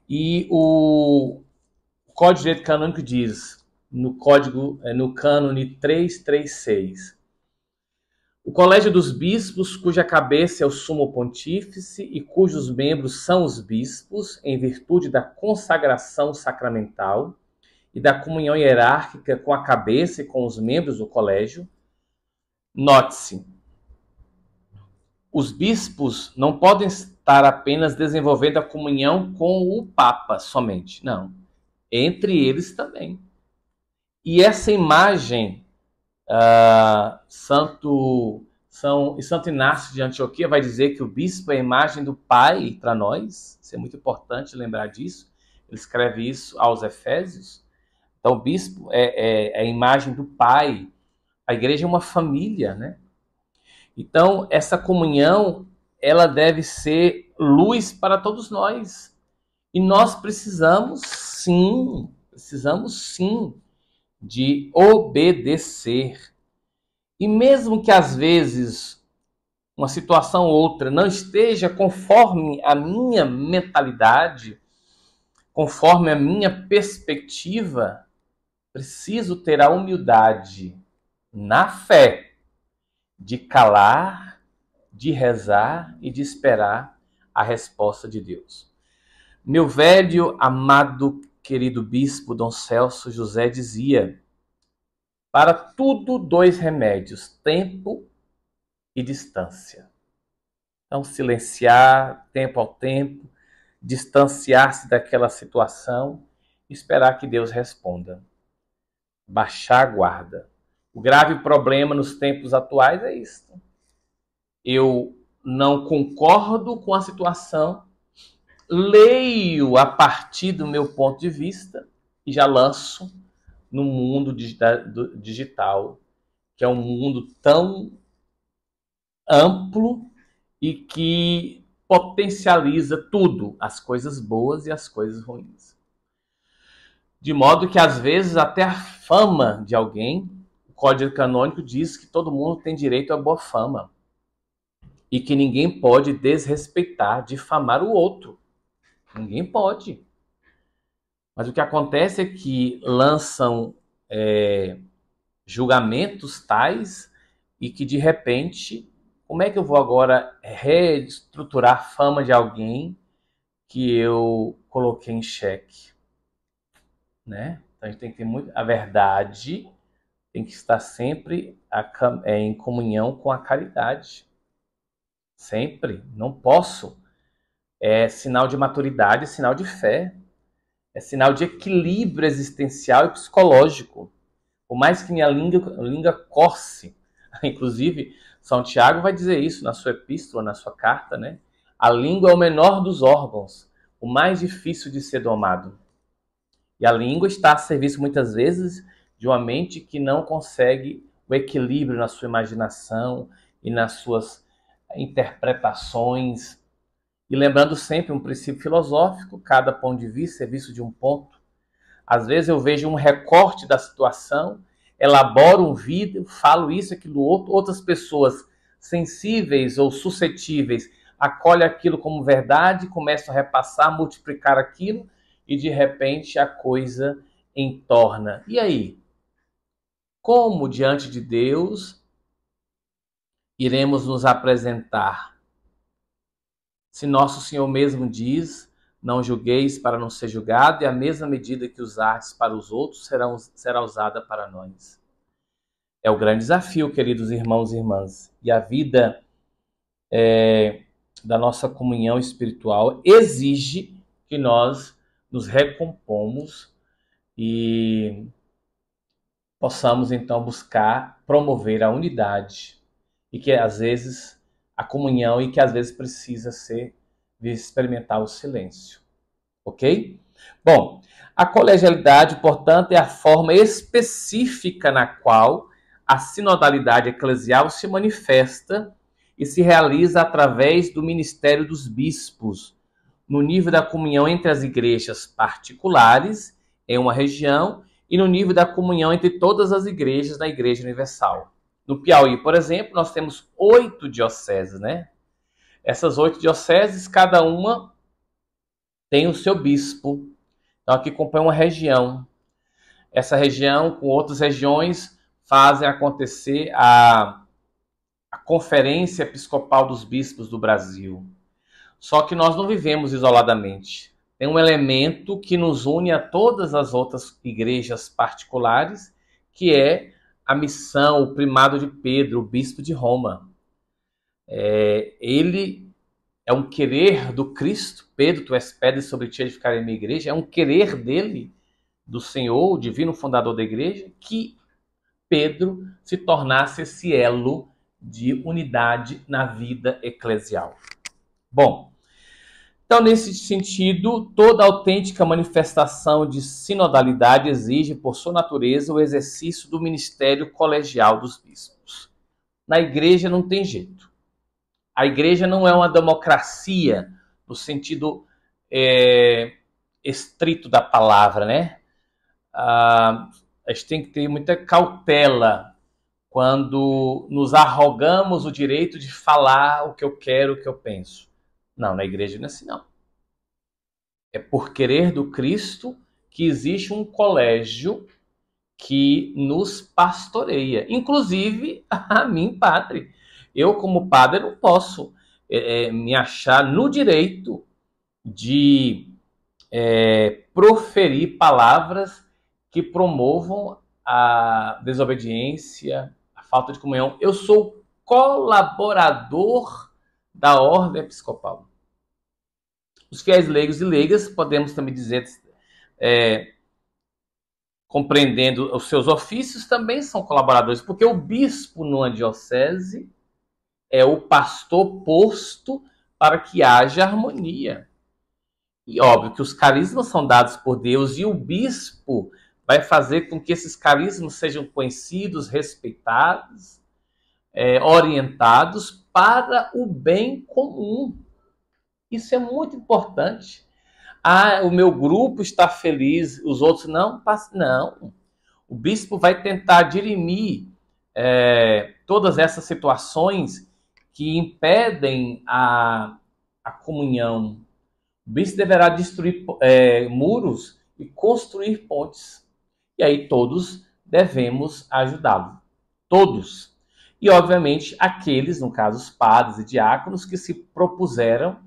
E o Código de Direito Canônico diz, no cânone 336, o colégio dos bispos, cuja cabeça é o sumo pontífice e cujos membros são os bispos, em virtude da consagração sacramental e da comunhão hierárquica com a cabeça e com os membros do colégio. Note-se, os bispos não podem estar apenas desenvolvendo a comunhão com o Papa somente, não. Entre eles também. E essa imagem, Santo Inácio de Antioquia vai dizer que o bispo é a imagem do Pai para nós. Isso é muito importante lembrar disso. Ele escreve isso aos Efésios. Então, o bispo é a imagem do Pai. A igreja é uma família, né? Então, essa comunhão, ela deve ser luz para todos nós. E nós precisamos sim, de obedecer. E mesmo que às vezes uma situação ou outra não esteja conforme a minha mentalidade, conforme a minha perspectiva, preciso ter a humildade na fé de calar, de rezar e de esperar a resposta de Deus. Meu velho, amado, querido bispo Dom Celso José dizia: para tudo 2 remédios, tempo e distância. Então, silenciar, tempo ao tempo, distanciar-se daquela situação e esperar que Deus responda. Baixar a guarda. O grave problema nos tempos atuais é isso. Eu não concordo com a situação, leio a partir do meu ponto de vista e já lanço no mundo digital, que é um mundo tão amplo e que potencializa tudo, as coisas boas e as coisas ruins. De modo que, às vezes, até a fama de alguém, o Código Canônico diz que todo mundo tem direito à boa fama e que ninguém pode desrespeitar, difamar o outro. Ninguém pode. Mas o que acontece é que lançam julgamentos tais e que, de repente, como é que eu vou agora reestruturar a fama de alguém que eu coloquei em xeque? Né? Então, a gente tem que ter muito... A verdade tem que estar sempre em comunhão com a caridade. Sempre. Não posso. É sinal de maturidade, é sinal de fé. É sinal de equilíbrio existencial e psicológico. Por mais que minha língua corse. Inclusive, São Tiago vai dizer isso na sua epístola, na sua carta, né? A língua é o menor dos órgãos, o mais difícil de ser domado. E a língua está a serviço, muitas vezes, de uma mente que não consegue o equilíbrio na sua imaginação e nas suas interpretações. E lembrando sempre um princípio filosófico, cada ponto de vista é visto de um ponto. Às vezes eu vejo um recorte da situação, elaboro um vídeo, falo isso, aquilo, outro, outras pessoas sensíveis ou suscetíveis acolhem aquilo como verdade, começam a repassar, multiplicar aquilo e de repente a coisa entorna. E aí? Como diante de Deus iremos nos apresentar? Se nosso Senhor mesmo diz: não julgueis para não ser julgado, e a mesma medida que usardes para os outros será usada para nós. É o grande desafio, queridos irmãos e irmãs. E a vida da nossa comunhão espiritual exige que nós nos recompomos e possamos então buscar promover a unidade e que às vezes a comunhão e que às vezes precisa experimentar o silêncio, ok? Bom, a colegialidade, portanto, é a forma específica na qual a sinodalidade eclesial se manifesta e se realiza através do ministério dos bispos, no nível da comunhão entre as igrejas particulares em uma região e no nível da comunhão entre todas as igrejas da Igreja Universal. No Piauí, por exemplo, nós temos 8 dioceses, né? Essas 8 dioceses, cada uma tem o seu bispo. Então aqui compõe uma região. Essa região com outras regiões fazem acontecer a Conferência Episcopal dos Bispos do Brasil. Só que nós não vivemos isoladamente. Tem um elemento que nos une a todas as outras igrejas particulares, que é a missão, o primado de Pedro, o bispo de Roma. Ele é um querer do Cristo. Pedro, tu és pedra, sobre ti edificarei a minha igreja. É um querer dele, do Senhor, o divino fundador da igreja, que Pedro se tornasse esse elo de unidade na vida eclesial. Bom, então, nesse sentido, toda autêntica manifestação de sinodalidade exige, por sua natureza, o exercício do ministério colegial dos bispos. Na igreja não tem jeito. A igreja não é uma democracia no sentido estrito da palavra, né? A gente tem que ter muita cautela quando nos arrogamos o direito de falar o que eu quero, o que eu penso. Não, na igreja não é assim, não. É por querer do Cristo que existe um colégio que nos pastoreia. Inclusive a mim, padre. Eu, como padre, não posso me achar no direito de proferir palavras que promovam a desobediência, a falta de comunhão. Eu sou colaborador da ordem episcopal. Os fiéis leigos e leigas, podemos também dizer, compreendendo os seus ofícios, também são colaboradores, porque o bispo numa diocese é o pastor posto para que haja harmonia. E óbvio que os carismas são dados por Deus e o bispo vai fazer com que esses carismas sejam conhecidos, respeitados, orientados para o bem comum. Isso é muito importante. O meu grupo está feliz, os outros não. Não. O bispo vai tentar dirimir todas essas situações que impedem a comunhão. O bispo deverá destruir muros e construir pontes. E aí todos devemos ajudá-lo. Todos. E, obviamente, aqueles, no caso, os padres e diáconos, que se propuseram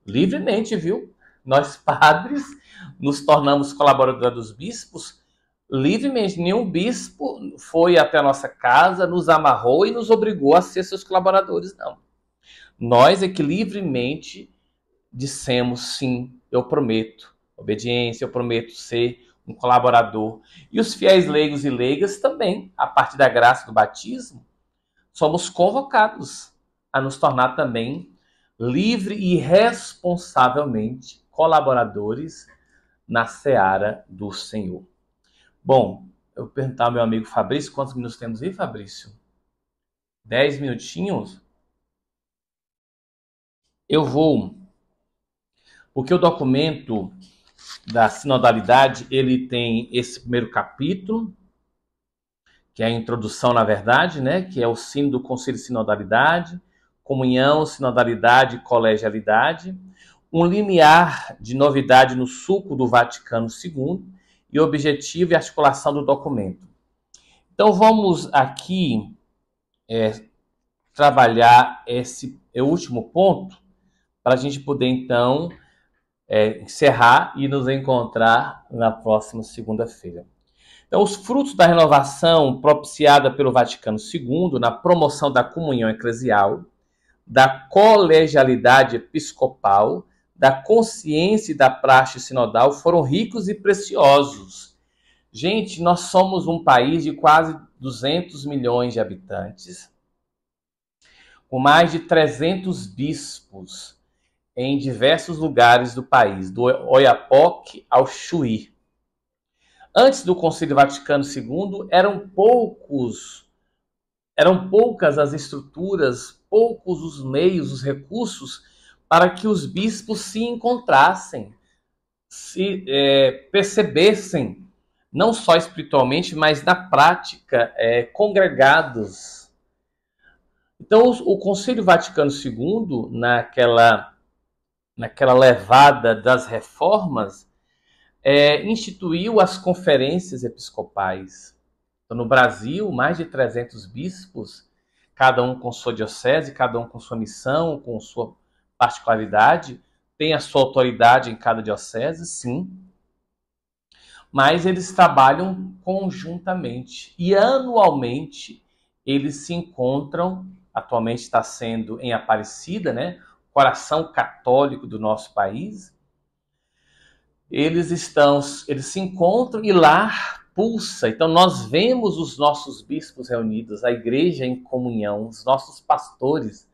livremente, viu? Nós, padres, nos tornamos colaboradores dos bispos livremente. Nenhum bispo foi até a nossa casa, nos amarrou e nos obrigou a ser seus colaboradores, não. Nós é que livremente dissemos sim, eu prometo obediência, eu prometo ser um colaborador. E os fiéis leigos e leigas também, a partir da graça do batismo, somos convocados a nos tornar também livre e responsavelmente colaboradores na seara do Senhor. Bom, eu vou perguntar ao meu amigo Fabrício, quantos minutos temos aí, Fabrício? 10 minutinhos? Eu vou, porque o documento da sinodalidade, ele tem esse primeiro capítulo, que é a introdução, na verdade, né, que é o sino do Conselho de Sinodalidade, comunhão, sinodalidade e colegialidade, um limiar de novidade no suco do Vaticano II e objetivo e articulação do documento. Então vamos aqui trabalhar esse último ponto para a gente poder então encerrar e nos encontrar na próxima segunda-feira. Então, os frutos da renovação propiciada pelo Vaticano II na promoção da comunhão eclesial, da colegialidade episcopal, da consciência e da praxe sinodal foram ricos e preciosos. Gente, nós somos um país de quase 200 milhões de habitantes, com mais de 300 bispos em diversos lugares do país, do Oiapoque ao Chuí. Antes do Concílio Vaticano II, eram poucas as estruturas, poucos os meios, os recursos para que os bispos se encontrassem, se percebessem, não só espiritualmente, mas na prática, congregados. Então, o Concílio Vaticano II, naquela levada das reformas, instituiu as conferências episcopais. Então, no Brasil, mais de 300 bispos, cada um com sua diocese, cada um com sua missão, com sua particularidade, tem a sua autoridade em cada diocese, sim, mas eles trabalham conjuntamente e anualmente eles se encontram. Atualmente está sendo em Aparecida, né? Coração católico do nosso país. Eles se encontram e lá pulsa. Então nós vemos os nossos bispos reunidos, a igreja em comunhão, os nossos pastores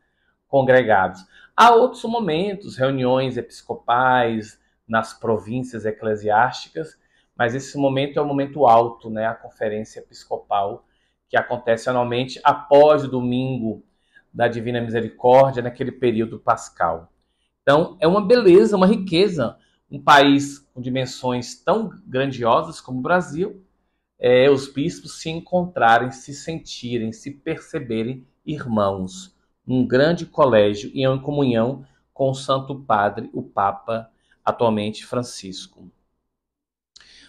congregados. Há outros momentos, reuniões episcopais nas províncias eclesiásticas, mas esse momento é o momento alto, né? A conferência episcopal, que acontece anualmente após o domingo da Divina Misericórdia, naquele período pascal. Então é uma beleza, uma riqueza. Um país com dimensões tão grandiosas como o Brasil, os bispos se encontrarem, se sentirem, se perceberem irmãos, num grande colégio e em comunhão com o Santo Padre, o Papa, atualmente Francisco.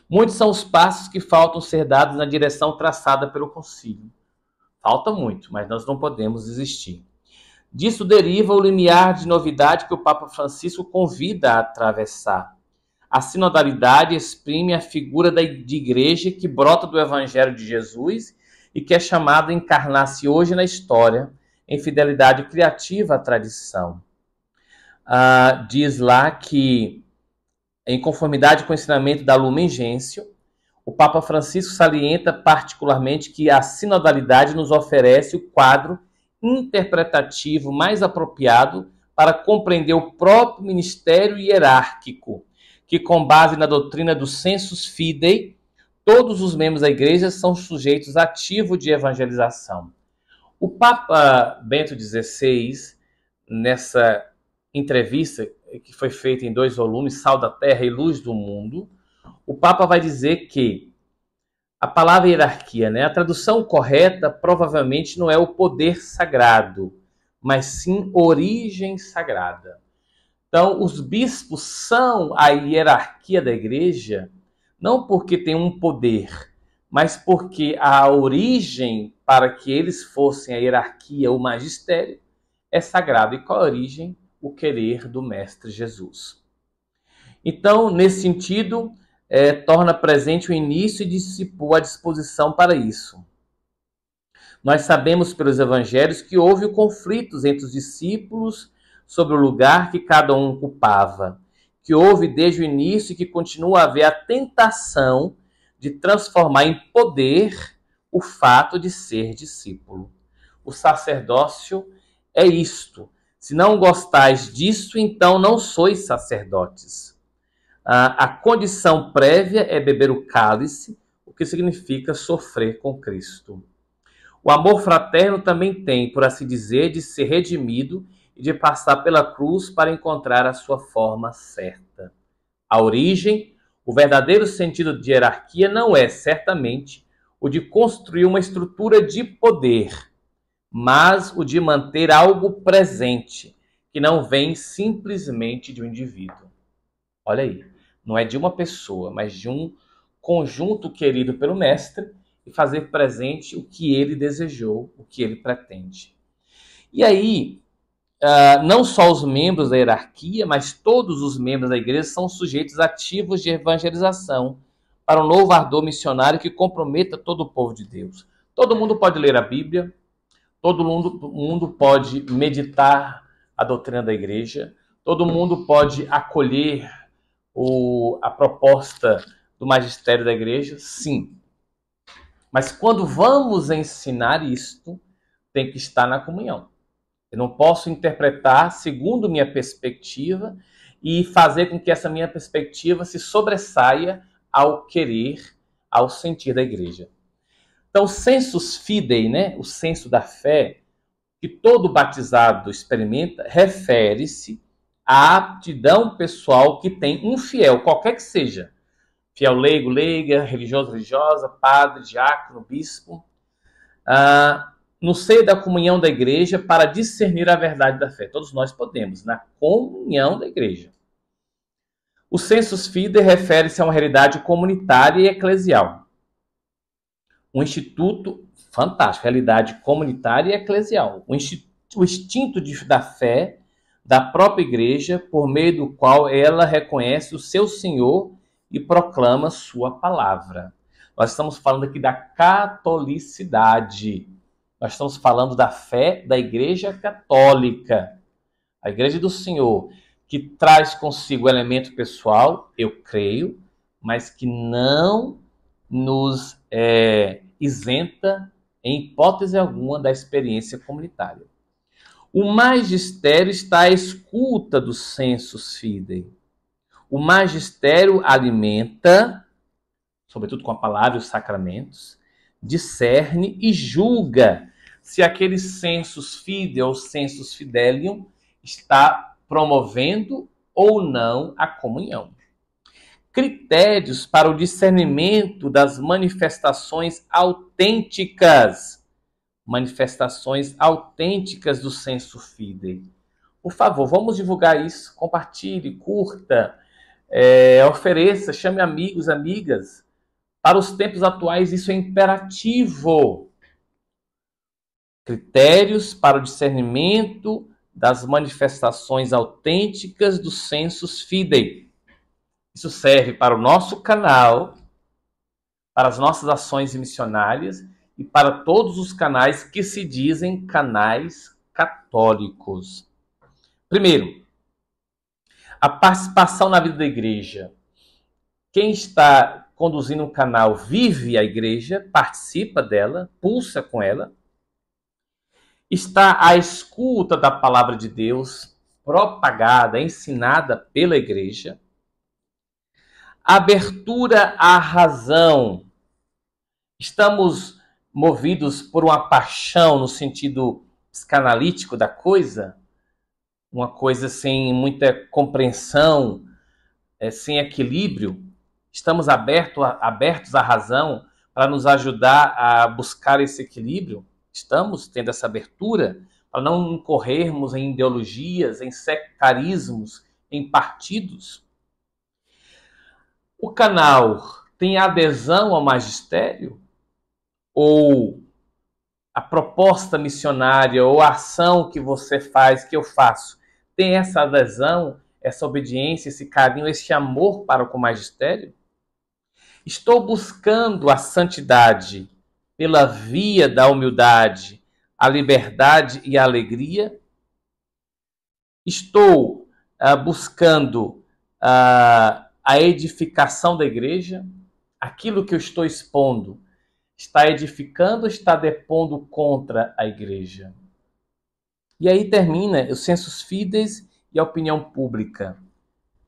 Muitos são os passos que faltam ser dados na direção traçada pelo concílio. Falta muito, mas nós não podemos desistir. Disso deriva o limiar de novidade que o Papa Francisco convida a atravessar. A sinodalidade exprime a figura de igreja que brota do Evangelho de Jesus e que é chamada a encarnar-se hoje na história, em fidelidade criativa à tradição. Diz lá que, em conformidade com o ensinamento da Lumen Gentium, o Papa Francisco salienta particularmente que a sinodalidade nos oferece o quadro interpretativo mais apropriado para compreender o próprio ministério hierárquico, que, com base na doutrina do sensus fidei, todos os membros da igreja são sujeitos ativos de evangelização. O Papa Bento XVI, nessa entrevista que foi feita em 2 volumes, Sal da Terra e Luz do Mundo, o Papa vai dizer que a palavra hierarquia, né, a tradução correta provavelmente não é o poder sagrado, mas sim origem sagrada. Então, os bispos são a hierarquia da igreja, não porque tem um poder, mas porque a origem para que eles fossem a hierarquia, o magistério, é sagrado. E qual a origem? O querer do Mestre Jesus. Então, nesse sentido, torna presente o início e dissipou a disposição para isso. Nós sabemos pelos evangelhos que houve conflitos entre os discípulos sobre o lugar que cada um ocupava, que houve desde o início e que continua a haver a tentação de transformar em poder o fato de ser discípulo. O sacerdócio é isto. Se não gostais disso, então não sois sacerdotes. A condição prévia é beber o cálice, o que significa sofrer com Cristo. O amor fraterno também tem, por assim dizer, de ser redimido e de passar pela cruz para encontrar a sua forma certa. A origem, o verdadeiro sentido de hierarquia não é, certamente, o de construir uma estrutura de poder, mas o de manter algo presente, que não vem simplesmente de um indivíduo. Olha aí, não é de uma pessoa, mas de um conjunto querido pelo Mestre, e fazer presente o que ele desejou, o que ele pretende. E aí, não só os membros da hierarquia, mas todos os membros da igreja são sujeitos ativos de evangelização para um novo ardor missionário que comprometa todo o povo de Deus. Todo mundo pode ler a Bíblia, todo mundo pode meditar a doutrina da igreja, todo mundo pode acolher a proposta do magistério da igreja, sim. Mas quando vamos ensinar isto, tem que estar na comunhão. Eu não posso interpretar segundo minha perspectiva e fazer com que essa minha perspectiva se sobressaia ao querer, ao sentir da igreja. Então, o sensus fidei, né, o senso da fé, que todo batizado experimenta, refere-se à aptidão pessoal que tem um fiel, qualquer que seja. Fiel leigo, leiga, religioso, religiosa, padre, diácono, bispo, no seio da comunhão da igreja para discernir a verdade da fé. Todos nós podemos, na comunhão da igreja. O sensus fidei refere-se a uma realidade comunitária e eclesial. Um instituto fantástico, realidade comunitária e eclesial. O instinto da fé da própria igreja, por meio do qual ela reconhece o seu Senhor e proclama sua palavra. Nós estamos falando aqui da catolicidade. Nós estamos falando da fé da Igreja Católica. A Igreja do Senhor, que traz consigo o elemento pessoal, eu creio, mas que não nos isenta, em hipótese alguma, da experiência comunitária. O magistério está à escuta do sensus fidei. O magistério alimenta, sobretudo com a palavra e os sacramentos, discerne e julga se aquele sensus fidei ou sensus fidelium está promovendo ou não a comunhão. Critérios para o discernimento das manifestações autênticas do senso fidei. Por favor, vamos divulgar isso, compartilhe, curta, ofereça, chame amigos, amigas. Para os tempos atuais, isso é imperativo. Critérios para o discernimento das manifestações autênticas do sensus fidei. Isso serve para o nosso canal, para as nossas ações missionárias e para todos os canais que se dizem canais católicos. Primeiro, a participação na vida da igreja. Quem está conduzindo um canal vive a igreja, participa dela, pulsa com ela, está à escuta da palavra de Deus, propagada, ensinada pela igreja. Abertura à razão. Estamos movidos por uma paixão no sentido psicanalítico da coisa, uma coisa sem muita compreensão, sem equilíbrio. Estamos abertos à razão para nos ajudar a buscar esse equilíbrio? Estamos tendo essa abertura para não incorrermos em ideologias, em sectarismos, em partidos? O canal tem adesão ao magistério? Ou a proposta missionária ou a ação que você faz, que eu faço, tem essa adesão, essa obediência, esse carinho, esse amor para com o magistério? Estou buscando a santidade pela via da humildade, a liberdade e a alegria? Estou buscando a edificação da igreja? Aquilo que eu estou expondo está edificando ou está depondo contra a igreja? E aí termina os sensus fides e a opinião pública.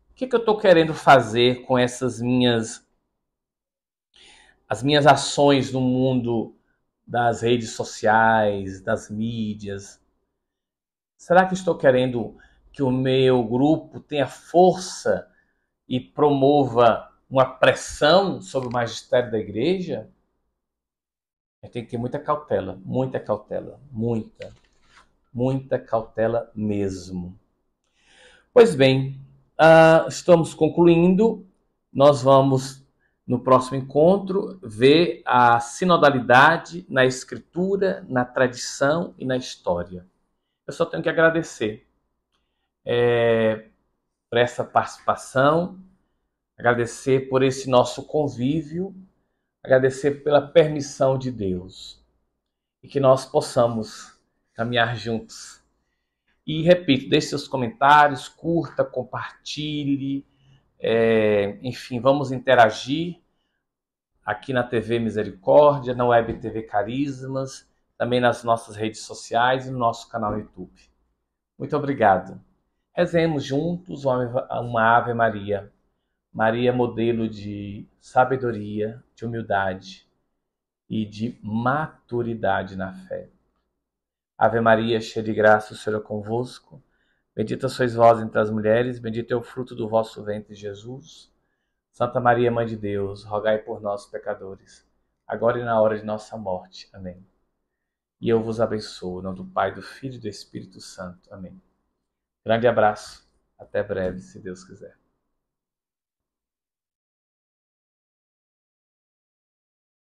O que eu estou querendo fazer com as minhas ações no mundo das redes sociais, das mídias? Será que estou querendo que o meu grupo tenha força e promova uma pressão sobre o magistério da igreja? A gente tem que ter muita cautela, muita cautela mesmo. Pois bem, estamos concluindo. Nós vamos, no próximo encontro, ver a sinodalidade na escritura, na tradição e na história. Eu só tenho que agradecer por essa participação, agradecer por esse nosso convívio, agradecer pela permissão de Deus e que nós possamos caminhar juntos. E repito, deixe seus comentários, curta, compartilhe, enfim, vamos interagir aqui na TV Misericórdia, na Web TV Carismas, também nas nossas redes sociais e no nosso canal YouTube. Muito obrigado. Rezemos juntos uma Ave Maria. Maria, modelo de sabedoria, de humildade e de maturidade na fé. Ave Maria, cheia de graça, o Senhor é convosco. Bendita sois vós entre as mulheres, bendito é o fruto do vosso ventre, Jesus. Santa Maria, Mãe de Deus, rogai por nós, pecadores, agora e na hora de nossa morte. Amém. E eu vos abençoo, em nome do Pai, do Filho e do Espírito Santo. Amém. Grande abraço. Até breve, se Deus quiser.